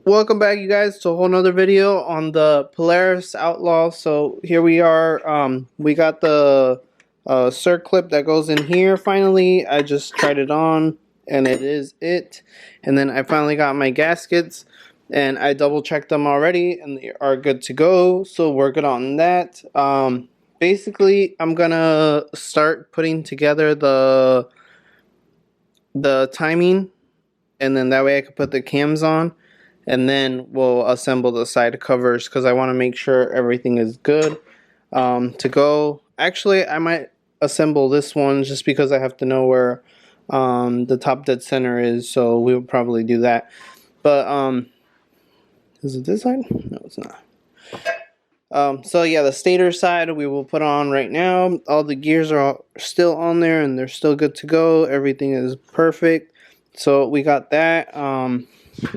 Welcome back, you guys, to a whole nother video on the Polaris Outlaw. So here we are. We got the circlip that goes in here. Finally, I just tried it on, and it is it. And then I finally got my gaskets, and I double checked them already, and they are good to go. So we're good on that. Basically, I'm gonna start putting together the timing, and then that way I can put the cams on. And then we'll assemble the side covers because I want to make sure everything is good to go. Actually, I might assemble this one just because I have to know where the top dead center is. So we will probably do that. But is it this side? No, it's not. So yeah, the stator side we will put on right now. All the gears are still on there and they're still good to go. Everything is perfect. So we got that.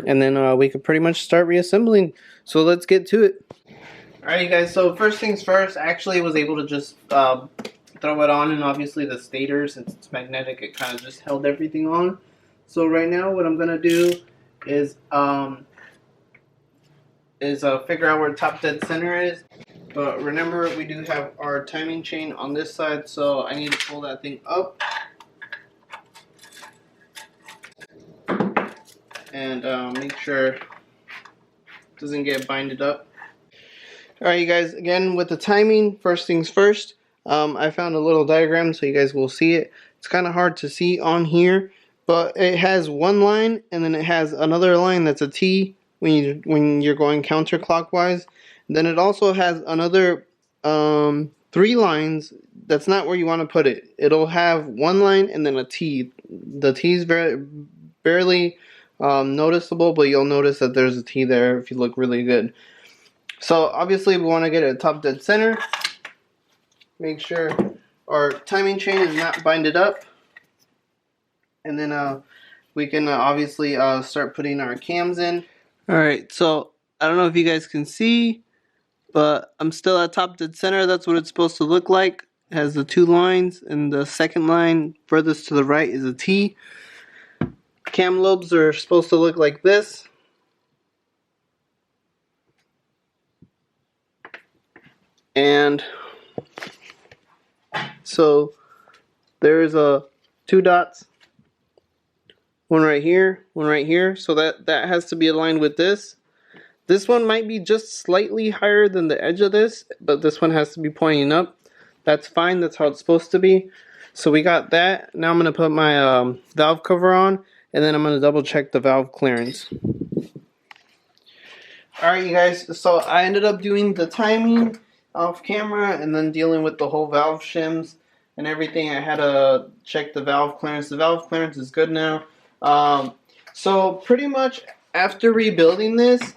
And then we could pretty much start reassembling. So let's get to it. Alright, you guys, so first things first, I actually was able to just throw it on, and obviously the stator, since it's magnetic, it kind of just held everything on. So right now what I'm going to do is figure out where top dead center is. But remember, we do have our timing chain on this side, so I need to pull that thing up. And make sure it doesn't get binded up. Alright, you guys, again with the timing, first things first, I found a little diagram so you guys will see it. It's kind of hard to see on here, but it has one line and then it has another line that's a T when you're going counterclockwise. Then it also has another 3 lines. That's not where you want to put it. It'll have one line and then a T. The T is barely noticeable, but you'll notice that there's a T there if you look really good. So obviously we want to get it at top dead center. Make sure our timing chain is not binded up, and then we can obviously start putting our cams in. Alright, so I don't know if you guys can see, but I'm still at top dead center. That's what it's supposed to look like. It has the 2 lines, and the second line furthest to the right is a T. Cam lobes are supposed to look like this. And so there's 2 dots. One right here, one right here. So that has to be aligned with this. This one might be just slightly higher than the edge of this, but this one has to be pointing up. That's fine, that's how it's supposed to be. So we got that. Now I'm going to put my valve cover on, and then I'm going to double check the valve clearance. Alright, you guys, so I ended up doing the timing off camera and then dealing with the whole valve shims and everything. I had to check the valve clearance. The valve clearance is good now. So pretty much after rebuilding this,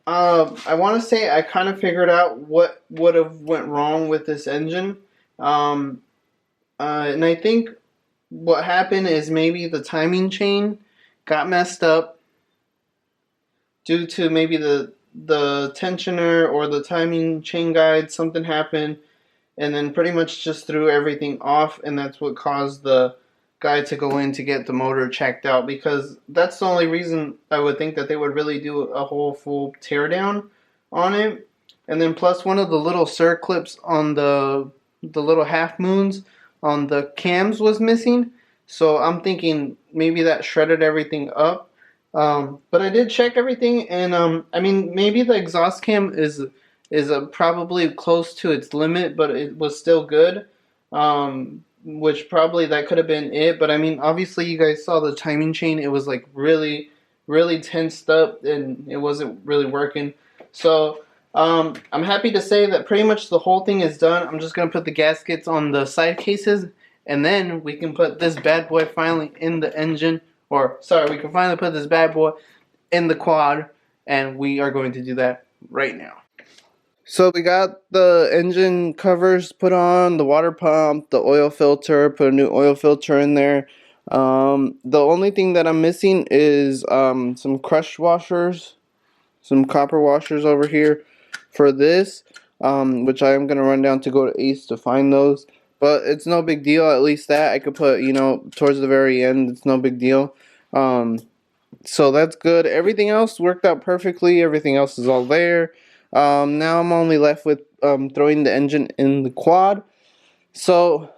I want to say I kind of figured out what would have went wrong with this engine. And I think what happened is maybe the timing chain got messed up due to maybe the tensioner or the timing chain guide. Something happened and then pretty much just threw everything off, and that's what caused the guy to go in to get the motor checked out, because that's the only reason I would think that they would really do a whole full teardown on it. And then plus one of the little circlips on the little half moons on the cams was missing, so I'm thinking maybe that shredded everything up. But I did check everything, and I mean, maybe the exhaust cam is probably close to its limit, but it was still good. Which probably that could have been it. But I mean, obviously you guys saw the timing chain. It was like really tensed up, and it wasn't really working. So I'm happy to say that pretty much the whole thing is done. I'm just gonna put the gaskets on the side cases, and then we can put this bad boy finally in the engine. Or, sorry, we can finally put this bad boy in the quad, and we are going to do that right now. So we got the engine covers put on, the water pump, the oil filter, put a new oil filter in there. The only thing that I'm missing is some crush washers, some copper washers over here for this, which I am going to run down to go to Ace to find those. But it's no big deal. At least that I could put, you know, towards the very end. It's no big deal. So that's good. Everything else worked out perfectly. Everything else is all there. Now I'm only left with throwing the engine in the quad. So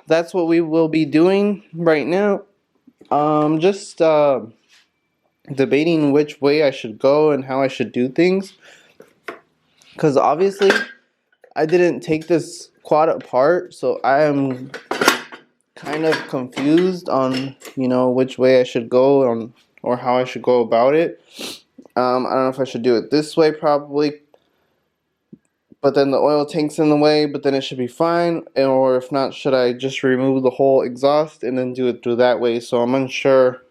that's what we will be doing right now. Just debating which way I should go and how I should do things. Because obviously I didn't take this quad apart, so I am kind of confused on, which way I should go on or how I should go about it. I don't know if I should do it this way probably, but then the oil tank's in the way, but then it should be fine. Or if not, should I just remove the whole exhaust and then do it through that way? So I'm unsure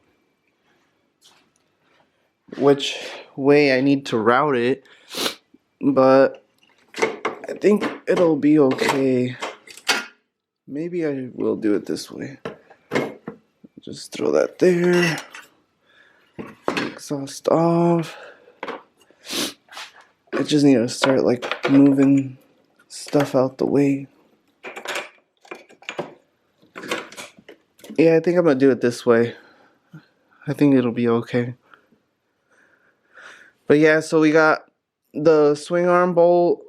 which way I need to route it, but I think it'll be okay. Maybe I will do it this way. Just throw that there. Exhaust off. I just need to start like moving stuff out the way. Yeah, I think I'm gonna do it this way. I think it'll be okay. But yeah, so we got the swing arm bolt,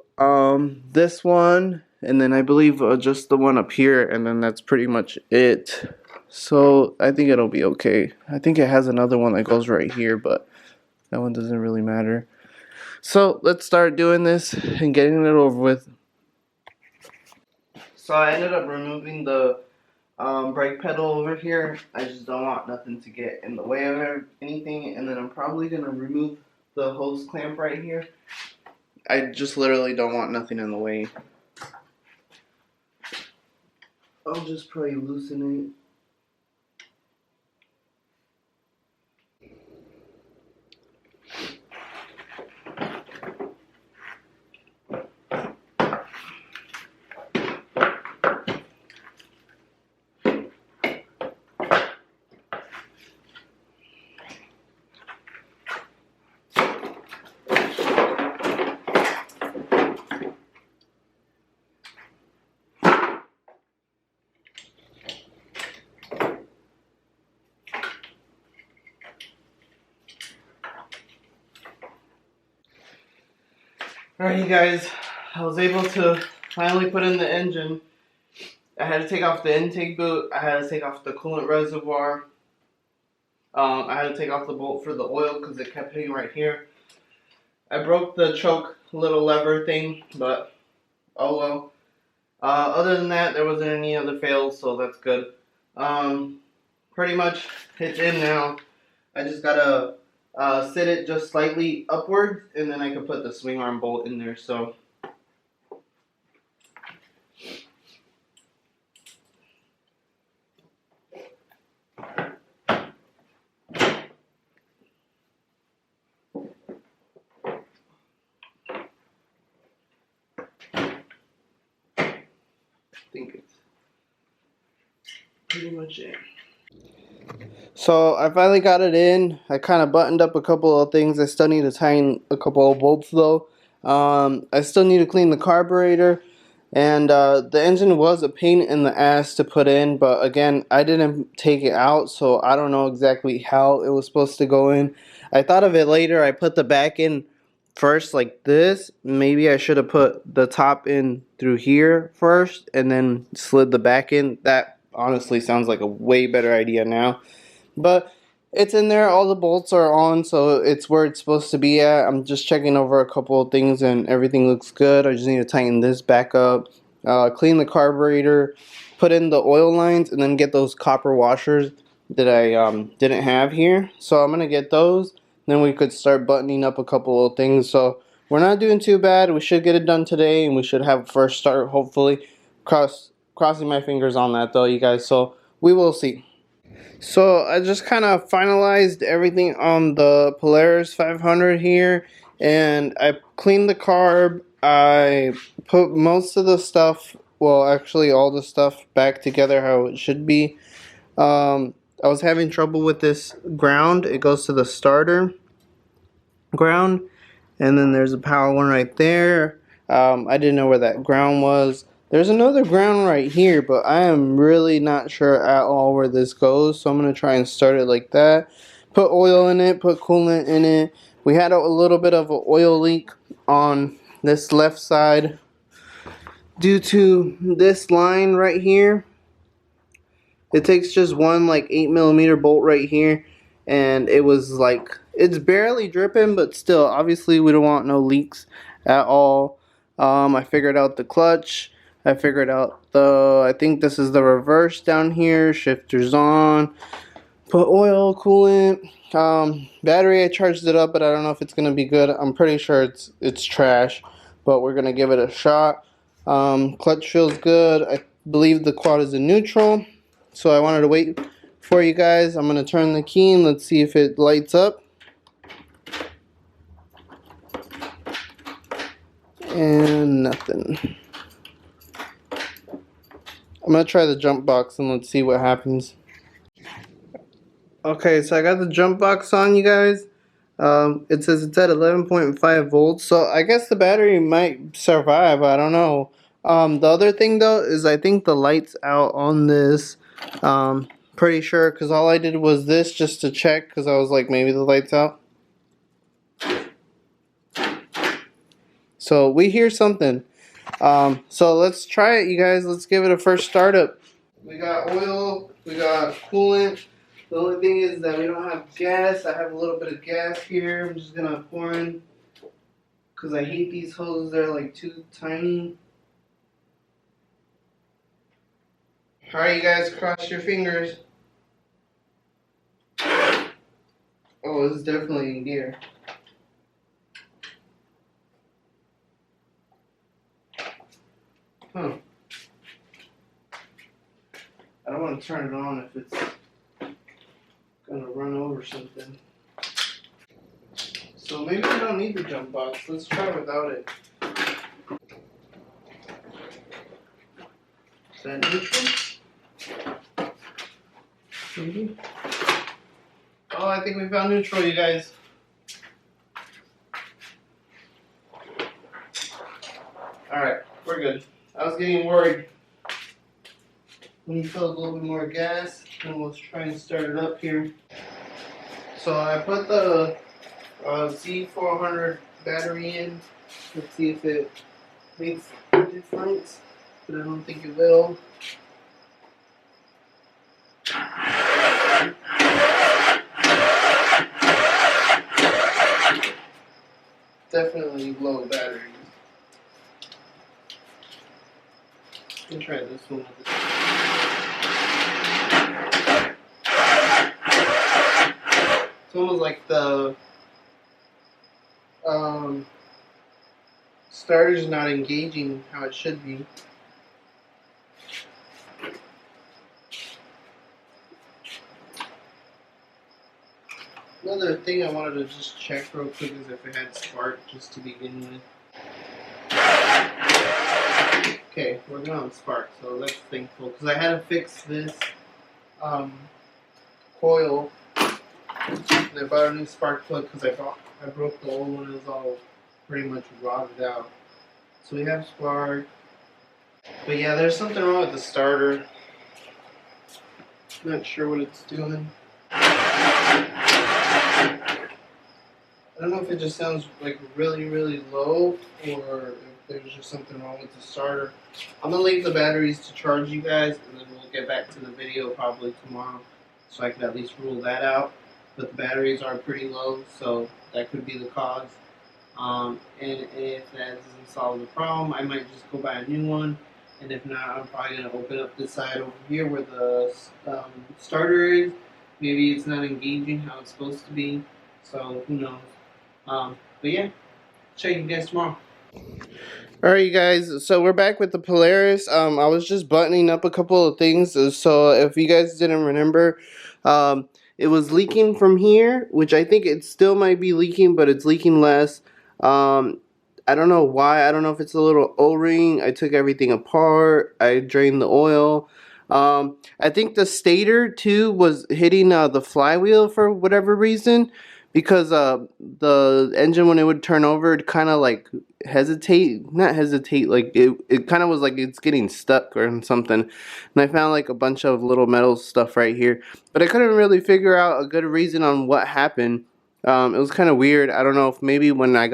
this one, and then I believe just the one up here, and then that's pretty much it. So I think it'll be okay. I think it has another one that goes right here, but that one doesn't really matter. So let's start doing this and getting it over with. So I ended up removing the brake pedal over here. I just don't want nothing to get in the way of anything, and then I'm probably going to remove the hose clamp right here. I just literally don't want nothing in the way. I'll just probably loosen it. Alright, you guys, I was able to finally put in the engine. I had to take off the intake boot, I had to take off the coolant reservoir, I had to take off the bolt for the oil because it kept hitting right here. I broke the choke little lever thing, but oh well. Other than that, there wasn't any other fails, so that's good. Pretty much it's in now. I just gotta sit it just slightly upwards, and then I can put the swing arm bolt in there. So I think it's pretty much it. So I finally got it in. I kind of buttoned up a couple of things. I still need to tighten a couple of bolts though. I still need to clean the carburetor. And the engine was a pain in the ass to put in, but again, I didn't take it out, so I don't know exactly how it was supposed to go in. I thought of it later. I put the back in first like this. Maybe I should have put the top in through here first and then slid the back in. That honestly sounds like a way better idea now. But it's in there, all the bolts are on, so it's where it's supposed to be at. I'm just checking over a couple of things and everything looks good. I just need to tighten this back up, clean the carburetor, put in the oil lines, and then get those copper washers that I didn't have here. So I'm going to get those, then we could start buttoning up a couple of things. So we're not doing too bad. We should get it done today, and we should have a first start, hopefully. Crossing my fingers on that though, you guys, so we will see. So I just kind of finalized everything on the Polaris 500 here, and I cleaned the carb. I put most of the stuff, well actually all the stuff, back together how it should be. I was having trouble with this ground. It goes to the starter ground, and then there's a power one right there. I didn't know where that ground was. There's another ground right here, but I am really not sure at all where this goes, so I'm going to try and start it like that. put oil in it, put coolant in it. We had a little bit of an oil leak on this left side due to this line right here. It takes just one like 8mm bolt right here, and it was like, it's barely dripping, but still, obviously we don't want no leaks at all. I figured out the clutch. I figured out I think this is the reverse down here. Shifter's on. Put oil, coolant, battery. I charged it up, but I don't know if it's gonna be good. I'm pretty sure it's trash, but we're gonna give it a shot. Clutch feels good. I believe the quad is in neutral, so I wanted to wait for you guys. I'm gonna turn the key and let's see if it lights up. And nothing. I'm gonna try the jump box and let's see what happens. Okay, so I got the jump box on, you guys. It says it's at 11.5 volts, so I guess the battery might survive. I don't know. The other thing though is I think the light's out on this. Pretty sure, because all I did was this just to check, because I was like, maybe the light's out. So we hear something. So let's try it, you guys. Let's give it a first startup. We got oil, we got coolant. The only thing is that we don't have gas. I have a little bit of gas here. I'm just gonna pour in, because I hate these hoses. They're like too tiny. Alright, you guys, cross your fingers. Oh, this is definitely in gear. Huh. I don't want to turn it on if it's gonna run over something. So maybe we don't need the jump box. Let's try without it. Is that neutral? Maybe. Oh, I think we found neutral, you guys. Alright, we're good. I was getting worried. Let me fill a little bit more gas and we'll try and start it up here. So I put the Z400 battery in. Let's see if it makes a difference, but I don't think it will. Definitely low batteries. Let me try this one. It's almost like the starter's not engaging how it should be. Another thing I wanted to just check real quick is if it had spark just to begin with. Okay, we're going on spark, so that's thankful, because I had to fix this coil. And I bought a new spark plug because I broke the old one. It was all pretty much rotted out. So we have spark. But yeah, there's something wrong with the starter. Not sure what it's doing. I don't know if it just sounds like really, really low, or if there's just something wrong with the starter. I'm gonna leave the batteries to charge, you guys, and then we'll get back to the video probably tomorrow, so I can at least rule that out. But the batteries are pretty low, so that could be the cause. And if that doesn't solve the problem, I might just go buy a new one. And if not, I'm probably going to open up this side over here where the starter is. Maybe it's not engaging how it's supposed to be. So who knows. But yeah, check you guys tomorrow. Alright, you guys, so we're back with the Polaris. I was just buttoning up a couple of things. So if you guys didn't remember, it was leaking from here, which I think it still might be leaking, but it's leaking less. I don't know why. I don't know if it's a little O-ring. I took everything apart. I drained the oil. I think the stator too was hitting the flywheel for whatever reason, because the engine, when it would turn over, it kind of like not hesitate, like it kind of was like it's getting stuck or something. And I found like a bunch of little metal stuff right here, but I couldn't really figure out a good reason on what happened. It was kind of weird. I don't know if maybe when I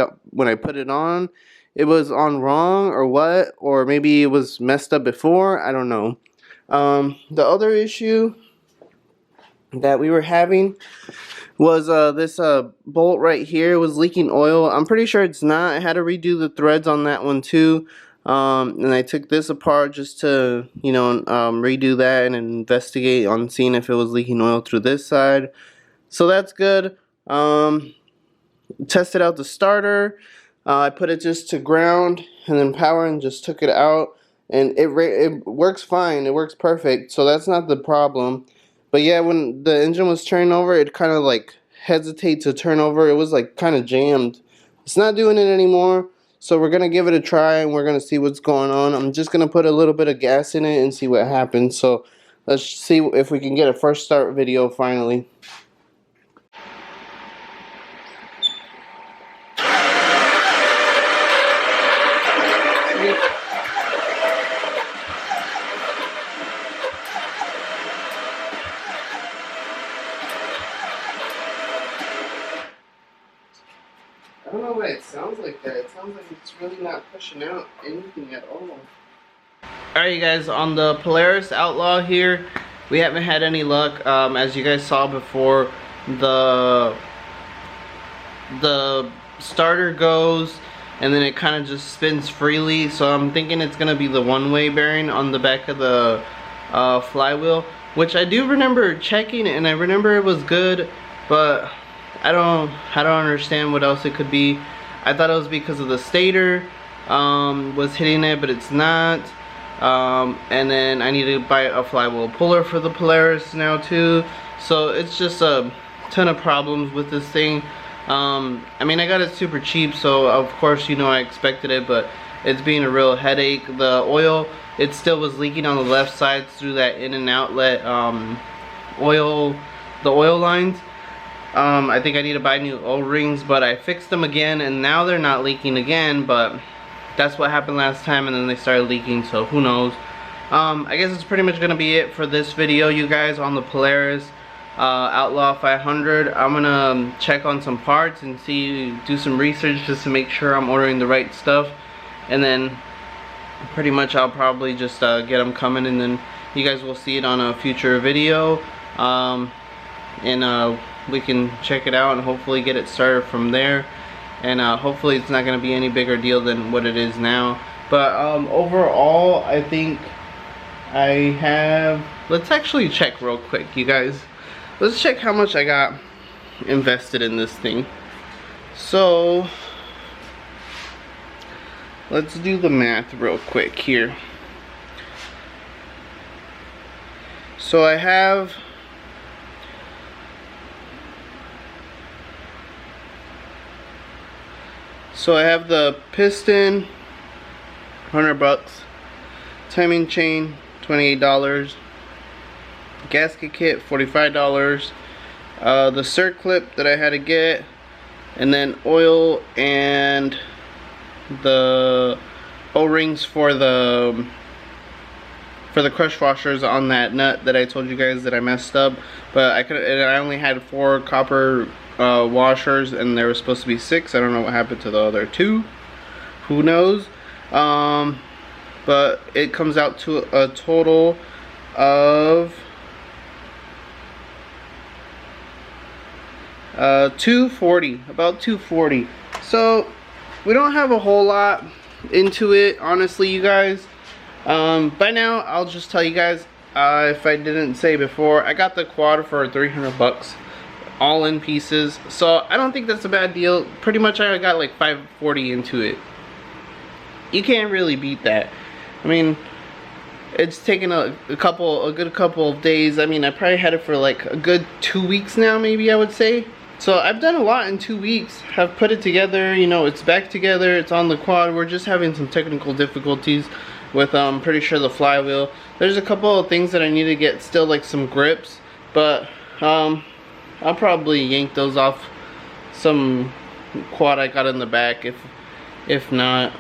put it on, it was on wrong or what, or maybe it was messed up before. I don't know. The other issue that we were having was this bolt right here was leaking oil. I'm pretty sure it's not. I had to redo the threads on that one too. And I took this apart just to, you know, redo that and investigate on seeing if it was leaking oil through this side. So that's good. Tested out the starter. I put it just to ground and then power and just took it out. And it works fine. It works perfect. So that's not the problem. But yeah, when the engine was turning over, it kind of like hesitated to turn over. It was like kind of jammed. It's not doing it anymore. So we're going to give it a try and we're going to see what's going on. I'm just going to put a little bit of gas in it and see what happens. So let's see if we can get a first start video finally. I don't know why it sounds like that. It sounds like it's really not pushing out anything at all. Alright, you guys, on the Polaris Outlaw here, we haven't had any luck. As you guys saw before, the starter goes and then it kind of just spins freely. So I'm thinking it's going to be the one-way bearing on the back of the flywheel, which I do remember checking and I remember it was good, but I don't understand what else it could be. I thought it was because of the stator was hitting it, but it's not. And then I need to buy a flywheel puller for the Polaris now too. So it's just a ton of problems with this thing. I mean, I got it super cheap, so of course, you know, I expected it, but it's being a real headache. The oil, it still was leaking on the left side through that in and outlet the oil lines. I think I need to buy new O-rings, but I fixed them again and now they're not leaking again, but that's what happened last time and then they started leaking, so who knows. I guess it's pretty much gonna be it for this video, you guys, on the Polaris Outlaw 500. I'm gonna check on some parts and do some research just to make sure I'm ordering the right stuff, and then pretty much I'll probably just get them coming, and then you guys will see it on a future video. We can check it out and hopefully get it started from there, and hopefully it's not going to be any bigger deal than what it is now. But overall, I think I have, let's actually check real quick, you guys. Let's check how much I got invested in this thing. So let's do the math real quick here. So I have the piston, 100 bucks, timing chain, $28, gasket kit, $45, the circlip that I had to get, and then oil and the O-rings for the crush washers on that nut that I told you guys that I messed up. But I only had 4 copper washers and there was supposed to be 6. I don't know what happened to the other 2. Who knows? But it comes out to a total of $240, about $240. So we don't have a whole lot into it, honestly, you guys. By now I'll just tell you guys, if I didn't say before, I got the quad for 300 bucks, all in pieces. So I don't think that's a bad deal. Pretty much I got like 540 into it. You can't really beat that. I mean, it's taken a good couple of days. I mean, I probably had it for like a good 2 weeks now, maybe I would say. So I've done a lot in 2 weeks. Have put it together, you know, it's back together, it's on the quad. We're just having some technical difficulties with pretty sure the flywheel. There's a couple of things that I need to get still, like some grips, but I'll probably yank those off some quad I got in the back If not,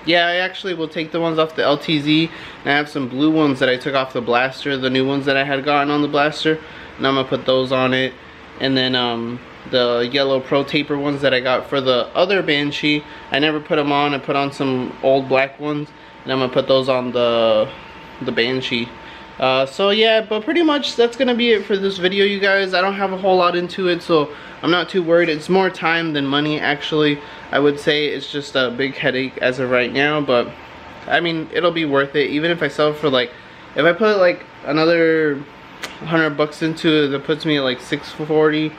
yeah, I actually will take the ones off the LTZ, and I have some blue ones that I took off the blaster, the new ones that I had gotten on the blaster, and I'm gonna put those on it. And then the yellow Pro Taper ones that I got for the other Banshee, I never put them on. I put on some old black ones, and I'm gonna put those on the Banshee. So yeah, but pretty much that's gonna be it for this video, you guys. I don't have a whole lot into it, so I'm not too worried. It's more time than money, actually. I would say it's just a big headache as of right now, but I mean, it'll be worth it. Even if I sell it for like, if I put like another $100 into it, that puts me at like $640,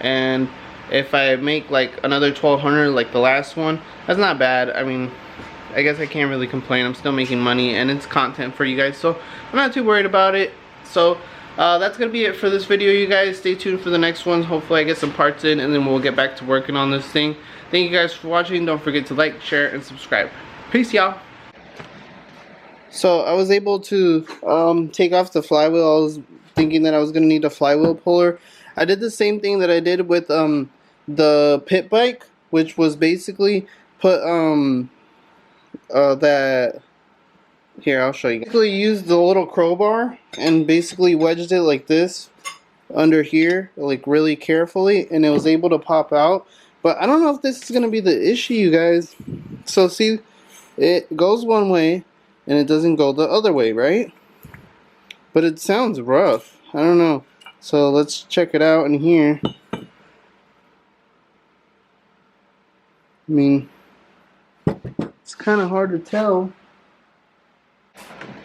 and if I make like another $1,200 like the last one, that's not bad. I mean, I guess I can't really complain. I'm still making money, and it's content for you guys, so I'm not too worried about it. So that's gonna be it for this video, you guys. Stay tuned for the next one. Hopefully I get some parts in, and then we'll get back to working on this thing. Thank you guys for watching. Don't forget to like, share, and subscribe. Peace, y'all. So I was able to take off the flywheel. I was thinking that I was gonna need a flywheel puller. I did the same thing that I did with the pit bike, which was basically put that, here, I'll show you. Basically used the little crowbar and basically wedged it like this under here, like really carefully, and it was able to pop out. But I don't know if this is gonna be the issue, you guys. So see, it goes one way and it doesn't go the other way, right? But it sounds rough. I don't know. So let's check it out in here. I mean, it's kind of hard to tell,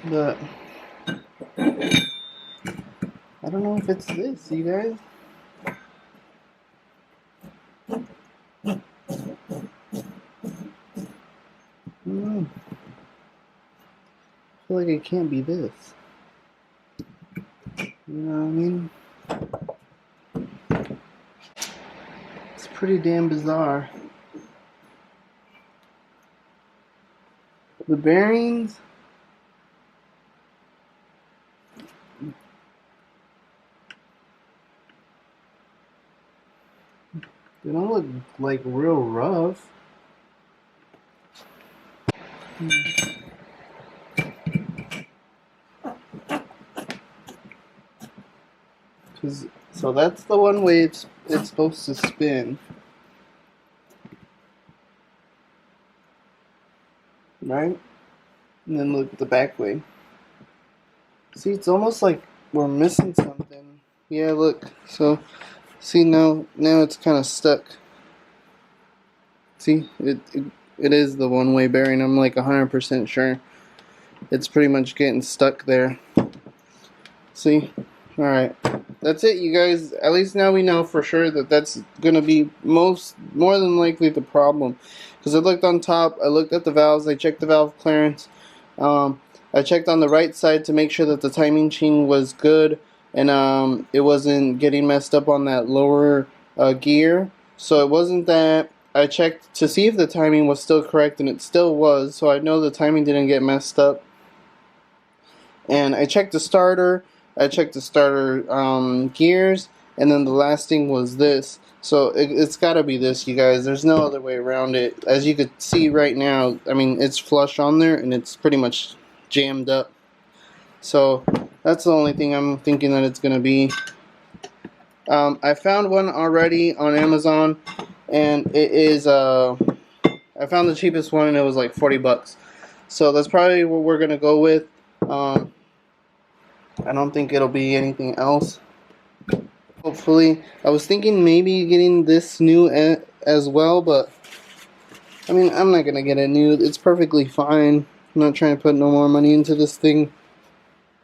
but I don't know if it's this, you guys. I feel like it can't be this. You know what I mean? It's pretty damn bizarre. The bearings, they don't look like real rough. So that's the one way it's supposed to spin, right? And then look the back way. See, it's almost like we're missing something. Yeah, look. So, see, now it's kind of stuck. See, it is the one-way bearing. I'm like 100% sure. It's pretty much getting stuck there. See? Alright. That's it, you guys. At least now we know for sure that that's gonna be more than likely the problem. Because I looked on top, I looked at the valves, I checked the valve clearance. I checked on the right side to make sure that the timing chain was good, and it wasn't getting messed up on that lower gear. So it wasn't that. I checked to see if the timing was still correct, and it still was, so I know the timing didn't get messed up. And I checked the starter. I checked the starter gears, and then the last thing was this. So it's got to be this, you guys. There's no other way around it. As you could see right now, I mean, it's flush on there, and it's pretty much jammed up. So that's the only thing I'm thinking that it's going to be. I found one already on Amazon, and it is, I found the cheapest one, and it was like $40. So that's probably what we're going to go with. I don't think it'll be anything else. Hopefully. I was thinking maybe getting this new as well, but I mean, I'm not gonna get it new. It's perfectly fine. I'm not trying to put no more money into this thing.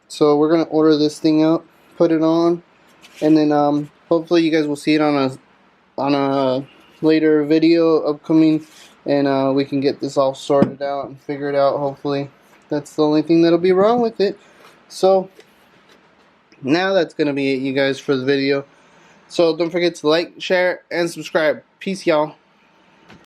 So we're gonna order this thing up, put it on, and then hopefully you guys will see it on a later video upcoming, and we can get this all sorted out and figure it out. Hopefully. That's the only thing that'll be wrong with it. So now that's going to be it, you guys, for the video. So don't forget to like, share, and subscribe. Peace, y'all.